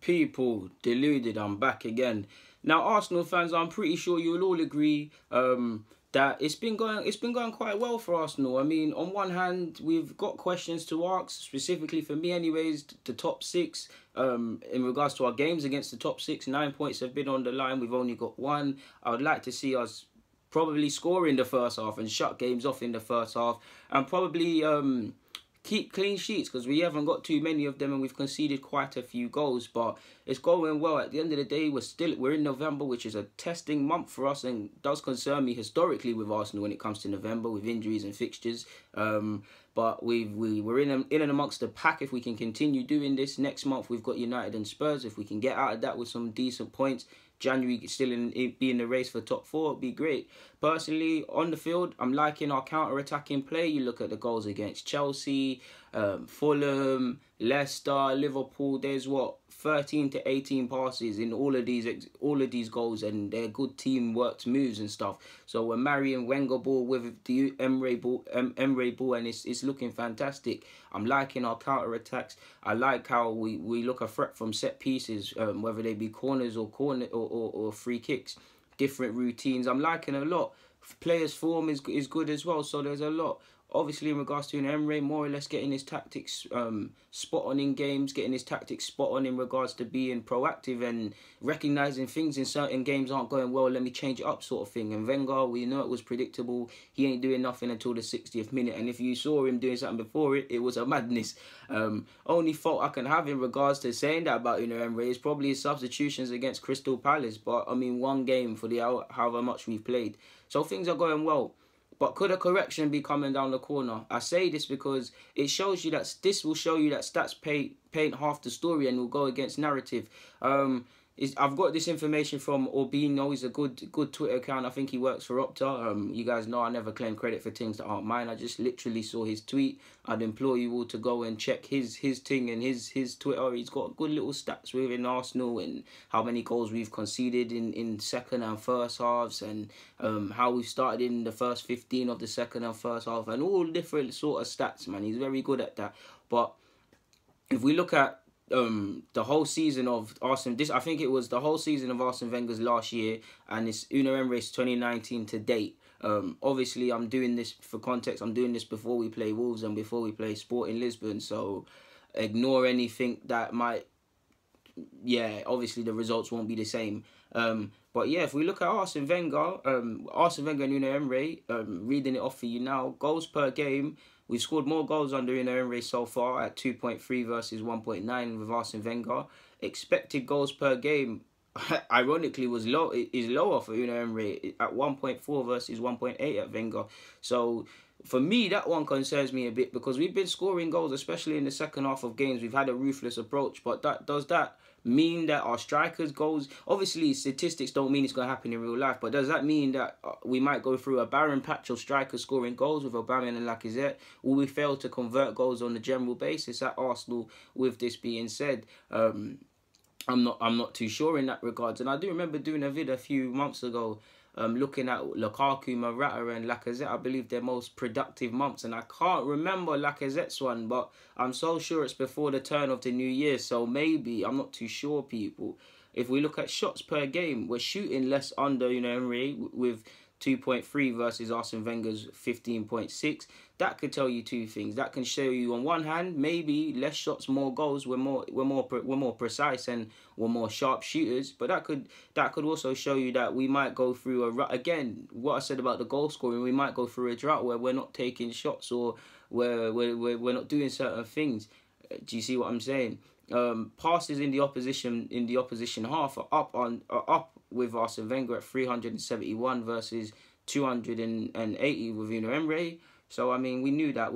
People, deluded, I'm back again. Now, Arsenal fans, I'm pretty sure you'll all agree that it's been going quite well for Arsenal. I mean, on one hand, we've got questions to ask, specifically for me anyways, the top six. In regards to our games against the top six, 9 points have been on the line. We've only got one. I would like to see us probably score in the first half and shut games off in the first half, and probably keep clean sheets, because we haven't got too many of them and we've conceded quite a few goals. But it's going well. At the end of the day, we're in November, which is a testing month for us and does concern me historically with Arsenal when it comes to November with injuries and fixtures. But we're in and amongst the pack. If we can continue doing this, next month we've got United and Spurs. If we can get out of that with some decent points, January still be in the race for top four, it'd be great. Personally, on the field, I'm liking our counter-attacking play. You look at the goals against Chelsea, Fulham, Leicester, Liverpool. There's 13 to 18 passes in all of these goals, and they're good team-worked moves and stuff. So we're marrying Wenger ball with the Emre ball, and it's looking fantastic. I'm liking our counter-attacks. I like how we look a threat from set pieces, whether they be corners or free kicks. Different routines. I'm liking a lot. Players' form is good as well. So there's a lot. Obviously, in regards to Emre, more or less getting his tactics spot on in games, getting his tactics spot on in regards to being proactive and recognising things in certain games aren't going well, let me change it up sort of thing. And Wenger, we know it was predictable. He ain't doing nothing until the 60th minute. And if you saw him doing something before it, it was a madness. Only fault I can have in regards to saying that about Emre is probably his substitutions against Crystal Palace. But, I mean, one game for the however much we've played. So things are going well. But could a correction be coming down the corner? I say this because it shows you that this will show you that stats paint half the story and will go against narrative. I've got this information from Orbino. He's a good Twitter account. I think he works for Opta. You guys know I never claim credit for things that aren't mine. I just literally saw his tweet. I'd implore you all to go and check his thing and his Twitter. He's got good little stats within Arsenal and how many goals we've conceded in second and first halves, and how we've started in the first 15 of the second and first half, and all different sort of stats, man. He's very good at that. But if we look at the whole season of Arsene, I think it was the whole season of Arsene Wenger's last year, and it's Unai Emery's 2019 to date. Obviously, I'm doing this for context. I'm doing this before we play Wolves and before we play Sporting Lisbon. So ignore anything that might. Yeah, obviously the results won't be the same. But yeah, if we look at Arsene Wenger and Unai Emery, reading it off for you now, goals per game. We've scored more goals under Unai Emery so far at 2.3 versus 1.9 with Arsene Wenger. Expected goals per game, ironically, is lower for Unai Emery at 1.4 versus 1.8 at Wenger. So for me, that one concerns me a bit, because we've been scoring goals, especially in the second half of games. We've had a ruthless approach, but does that mean that our strikers' goals, obviously statistics don't mean it's going to happen in real life, but does that mean that we might go through a barren patch of strikers scoring goals with Aubameyang and Lacazette? Will we fail to convert goals on the general basis at Arsenal? With this being said, I'm not too sure in that regards. And I do remember doing a video a few months ago looking at Lukaku, Morata and Lacazette. I believe their most productive months, and I can't remember Lacazette's one, but I'm so sure it's before the turn of the new year, so maybe, I'm not too sure, people. If we look at shots per game, we're shooting less under Emery with 2.3 versus Arsene Wenger's 15.6. That could tell you two things. That can show you, on one hand, maybe less shots, more goals. We're more precise and we're more sharp shooters. But that could also show you that we might go through a rut. Again, what I said about the goal scoring, we might go through a drought where we're not taking shots, or where we're not doing certain things. Do you see what I'm saying? Passes in the opposition half are up with Arsene Wenger at 371 versus 280 with Unai Emery. So I mean, we knew that.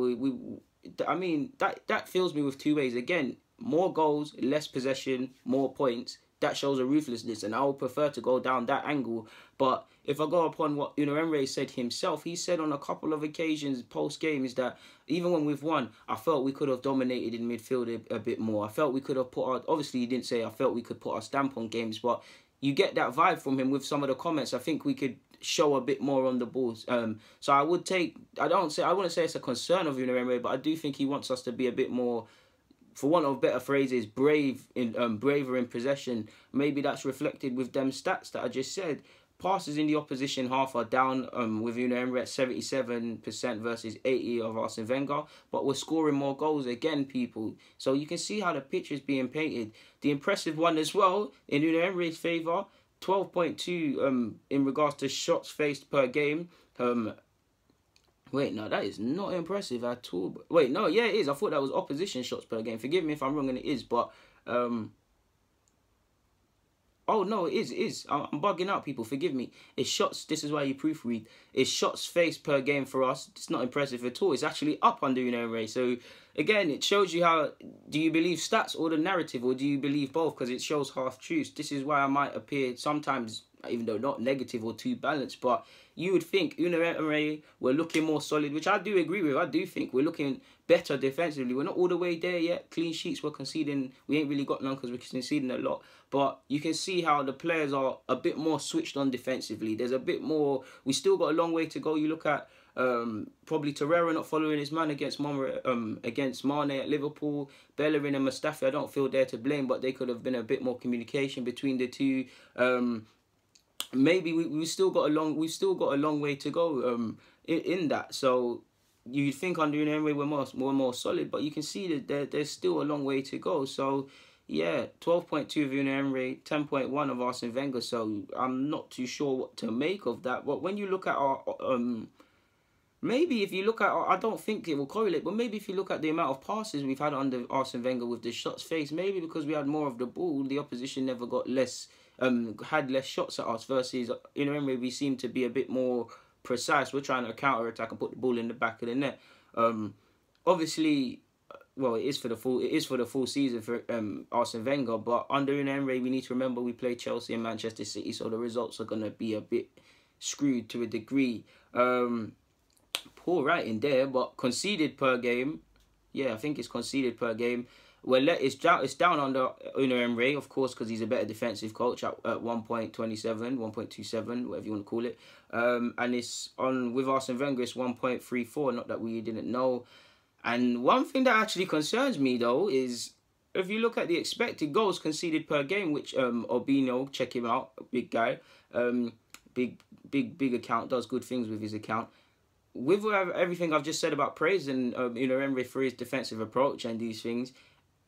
I mean that fills me with two ways. Again, more goals, less possession, more points. That shows a ruthlessness, and I would prefer to go down that angle. But if I go upon what Unai Emery said himself, he said on a couple of occasions post-game is that even when we've won, I felt we could have dominated in midfield a bit more. I felt we could have obviously he didn't say I felt we could put our stamp on games, but you get that vibe from him with some of the comments. I think we could show a bit more on the balls. So I wouldn't say it's a concern of Unai Emery, but I do think he wants us to be a bit more for want of better phrases, braver in possession. Maybe that's reflected with them stats that I just said. Passes in the opposition half are down with Unai Emery at 77% versus 80% of Arsene Wenger, but we're scoring more goals again, people. So you can see how the picture is being painted. The impressive one as well, in Unai Emery's favour, 12.2 in regards to shots faced per game. Wait, no, that is not impressive at all. Wait, no, yeah, it is. I thought that was opposition shots per game. Forgive me if I'm wrong, and it is, but... Oh, no, it is. I'm bugging out, people. Forgive me. It's shots. This is why you proofread. It's shots faced per game for us. It's not impressive at all. It's actually up under Unai Emery. So, again, it shows you how... Do you believe stats or the narrative, or do you believe both? Because it shows half-truths. This is why I might appear sometimes, even though not negative or too balanced, but you would think Unai Emery were looking more solid, which I do agree with. I do think we're looking better defensively. We're not all the way there yet. Clean sheets, we're conceding. We ain't really got none because we're conceding a lot. But you can see how the players are a bit more switched on defensively. There's a bit more... We still got a long way to go. You look at probably Torreira not following his man against Mane at Liverpool. Bellerin and Mustafi, I don't feel they're to blame, but they could have been a bit more communication between the two. Maybe we still got a long way to go in that. So you think under Unai Emery we're more solid, but you can see that there's still a long way to go. So yeah, 12.2 of Unai Emery, 10.1 of Arsene Wenger. So I'm not too sure what to make of that. But when you look at our maybe if you look at I don't think it will correlate, but maybe if you look at the amount of passes we've had under Arsene Wenger with the shots faced, maybe because we had more of the ball, the opposition never got had less shots at us versus Unai Emery. We seem to be a bit more precise. We're trying to counter attack and put the ball in the back of the net. Obviously, well, it is for the full season for Arsene Wenger. But under Unai Emery, we need to remember we play Chelsea and Manchester City, so the results are gonna be a bit screwed to a degree. Poor writing there, but conceded per game. Yeah, I think it's conceded per game. Well, it's down under Unai Emery, of course, because he's a better defensive coach at 1.27, 1.27, whatever you want to call it. And it's on with Arsene Wenger, it's 1.34. Not that we didn't know. And one thing that actually concerns me though is if you look at the expected goals conceded per game, which Obino, check him out, big guy, big account, does good things with his account. With everything I've just said about praising Unai Emery for his defensive approach and these things.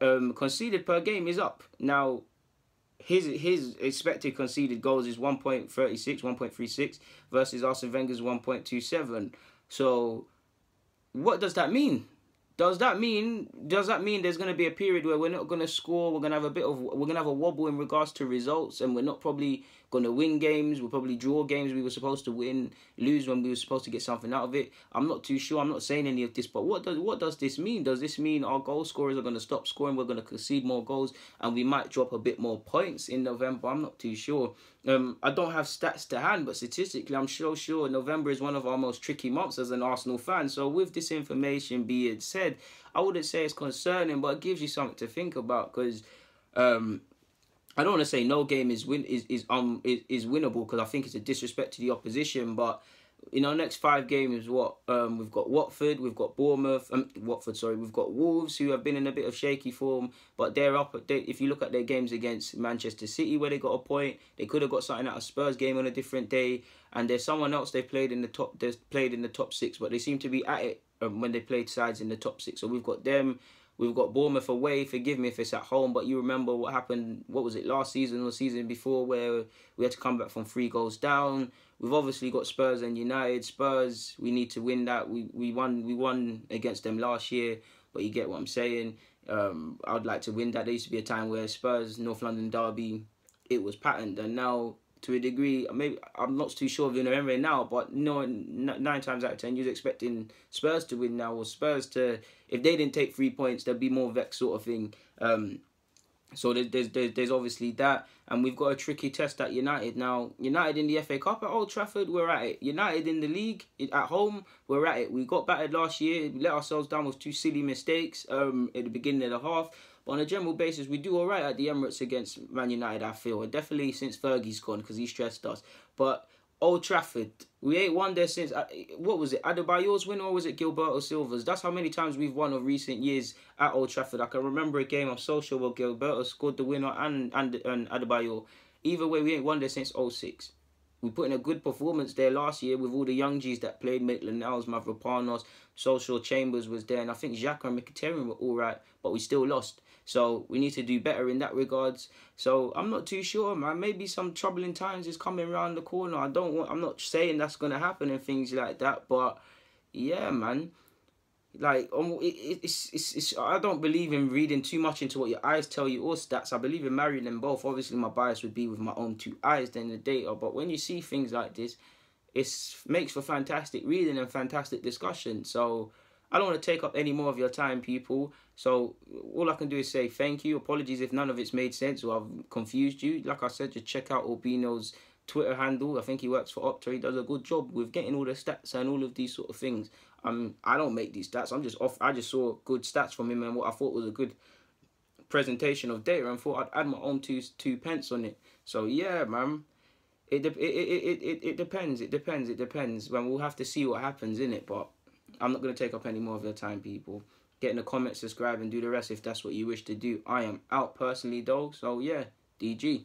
Conceded per game is up. Now, his expected conceded goals is 1.36, 1.36 versus Arsene Wenger's 1.27. So, what does that mean? Does that mean there's going to be a period where we're not going to score? We're going to have a wobble in regards to results, and we're not probably going to win games. We'll probably draw games we were supposed to win, lose when we were supposed to get something out of it. I'm not too sure. I'm not saying any of this, but what does this mean? Does this mean our goal scorers are going to stop scoring? We're going to concede more goals, and we might drop a bit more points in November. I'm not too sure. I don't have stats to hand, but statistically, I'm sure November is one of our most tricky months as an Arsenal fan. So with this information being said, I wouldn't say it's concerning, but it gives you something to think about because I don't want to say no game is winnable because I think it's a disrespect to the opposition. But in our next 5 games, we've got Watford, we've got Bournemouth, we've got Wolves who have been in a bit of shaky form, but they're up. If you look at their games against Manchester City where they got a point, they could have got something out of Spurs game on a different day. And there's someone else they played in the top 6, but they seem to be at it when they played sides in the top 6. So we've got them. We've got Bournemouth away. Forgive me if it's at home, but you remember what happened, what was it, last season or season before, where we had to come back from 3 goals down. We've obviously got Spurs and United. Spurs, we need to win that. We won against them last year, but you get what I'm saying. I'd like to win that. There used to be a time where Spurs, North London derby, it was patterned, and now to a degree, maybe I'm not too sure of Unai Emery now, but no, 9 times out of 10, you're expecting Spurs to win now, or Spurs to, if they didn't take 3 points, there'd be more vexed sort of thing. So there's obviously that, and we've got a tricky test at United now. United in the FA Cup at Old Trafford, we're at it. United in the league at home, we're at it. We got battered last year, we let ourselves down with 2 silly mistakes at the beginning of the half. But on a general basis, we do all right at the Emirates against Man United, I feel. And definitely since Fergie's gone, because he stressed us. But Old Trafford. We ain't won there since, what was it, Adebayor's win, or was it Gilberto Silva's? That's how many times we've won of recent years at Old Trafford. I can remember a game, I'm so sure, where Gilberto scored the winner and Adebayor. Either way, we ain't won there since '06. We put in a good performance there last year with all the young G's that played. Maitland-Niles, Mavropanos, Social Chambers was there, and I think Xhaka and Mkhitaryan were all right, but we still lost. So we need to do better in that regards. So I'm not too sure, man. Maybe some troubling times is coming around the corner. I'm not saying that's gonna happen and things like that, but yeah, man. Like, I don't believe in reading too much into what your eyes tell you or stats. I believe in marrying them both. Obviously, my bias would be with my own two eyes than the data. But when you see things like this, it makes for fantastic reading and fantastic discussion. So I don't want to take up any more of your time, people. So all I can do is say thank you. Apologies if none of it's made sense or I've confused you. Like I said, just check out Albino's Twitter handle. I think he works for Opta. He does a good job with getting all the stats and all of these sort of things. I don't make these stats. I'm just off. I just saw good stats from him and what I thought was a good presentation of data and thought I'd add my own two pence on it. So yeah, man. It depends. It depends. When we'll have to see what happens in it. But I'm not gonna take up any more of your time, people. Get in the comments, subscribe, and do the rest if that's what you wish to do. I am out personally though. So yeah, DG.